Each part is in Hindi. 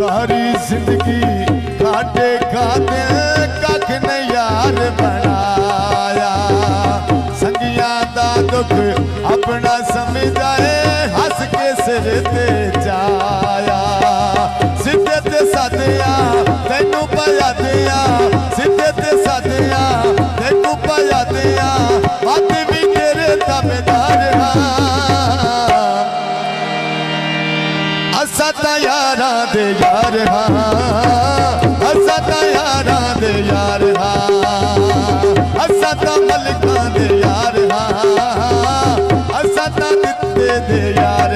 सारी जिंदगी खाटे खाते कख ने यार बनाया संगिया दा दुख अपना समझाए हस के सिर ते जाया सिद्धे ते सदिया तैनू पाया दिया सिद्धे ते सदिया तैनू पाया दिया मत भी तेरे तबेदार असा ता यारां दे यार असा ता यारां दे यार असा ता मलकां दे यार असा ता दित्ते दे यार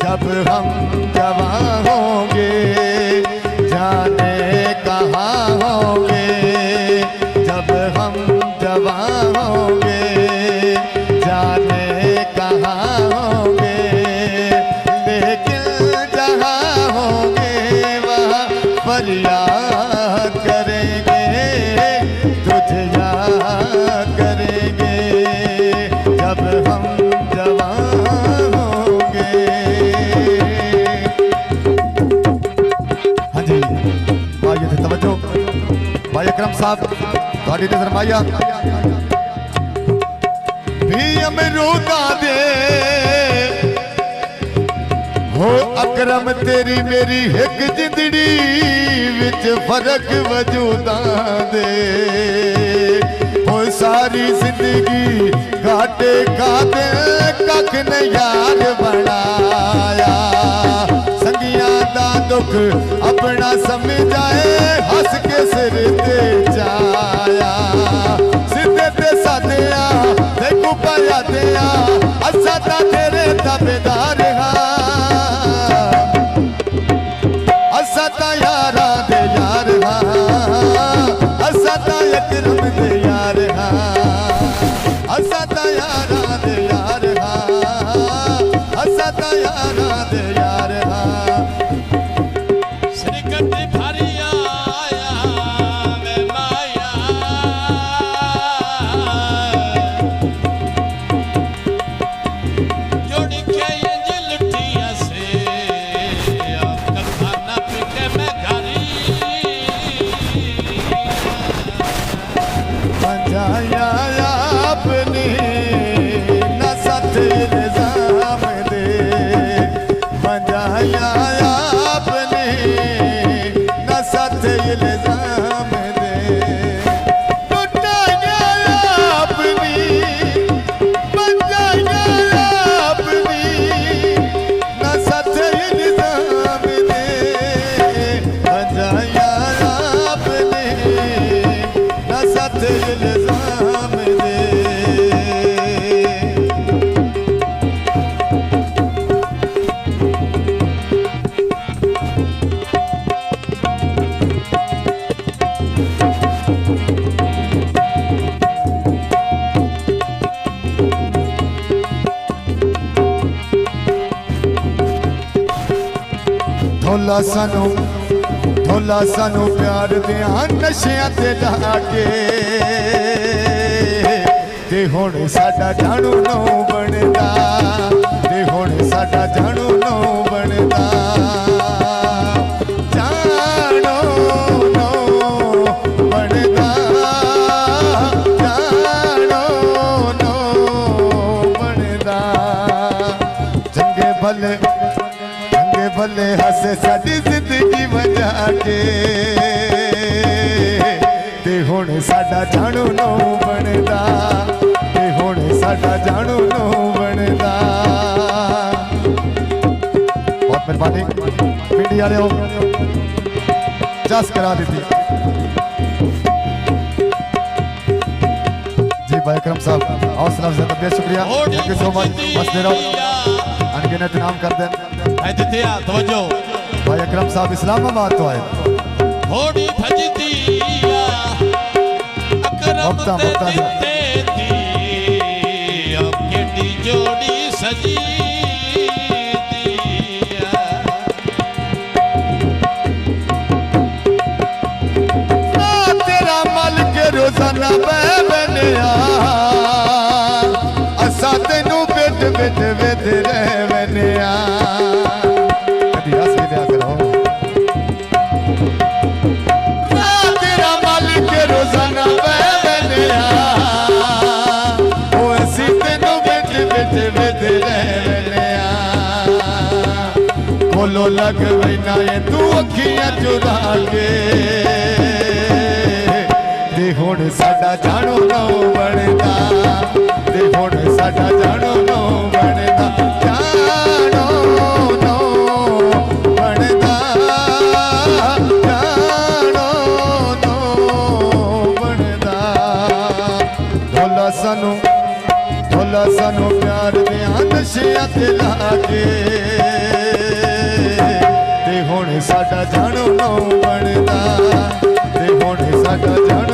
जब हम जवां होंगे जाने कहाँ होंगे जब हम जवां होंगे जाने कहाँ होंगे लेकिन जहाँ होंगे वहाँ फरियाद करेंगे तुझे याद करेंगे जब हम जवां भाई अकरम साहब थोड़ी नजर माया भी अमरूदा दे हो अकरम तेरी मेरी एक जिंदड़ी विच फर्क वजूदां दे हो सारी जिंदगी घाटे खाते कख ने यार बनाया संगिया दा दुख अपना समझाए हस के सिर ते जाया सिद्धे ते सदिया देखू पाया दिया असा ता तेरे तबेदार असा ता यारां दे यार असा ता अकरम दे यार असा ता यारां दे यार असा ता यारां दे यार अपनी न सथ इल्जाम दे मजाया अपनी न सथ इल्जाम दे टुटाया अपनी मजाया अपनी न सथ इल्जाम दे मजाया अपनी न सथ इल्जाम दे ढोला सानू प्यार दिया नशियां ते लाके ते हुण साडा जानू नौ बनदा ते हुण साडा जानू नौ बनदा जानो नौ बनदा जानो नौ बनदा चंगे भले हसे साडी जिंदगी बचा के ते हुण साडा जानू नौ बनदा ते हुण साडा जानू नौ बनदा बहुत मेहरबानी पिंडी वाले जस करा दी जी जी भाई अकरम साहब हौसला अफजाई तबीयत शुक्रिया थैंक यू सो मच बस दे रहो अनगिनत इनाम कर दें तवज्जो भाई अकरम साहब इस्लामाबाद तो आए होड़ी भजती अकरम ते दिते दी अब केडी जोड़ी सजी रोजाना बैठनिया असा तेनू बिट बिट बिट रहवनिया कदी हस के दिया करो तेरा मालिक रोजाना बैठनिया ओ असी तेनू बिट बिट बिट रहवनिया कोलो लग वैना तू अखियां चुरा के हुण साडा जानो नौ बनदा ते हुण साडा जानो नौ बनदा जानो नौ बनदा जानो नौ बनदा ढोला सानू प्यार दियां नशियां ते लाके ते हुण साडा जानो नौ बनदा ते हुण साडा जानो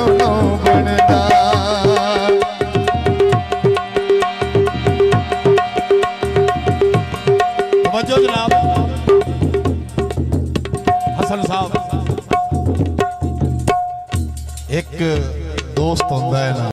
जनाब हसन साहब एक दोस्त होंदा है ना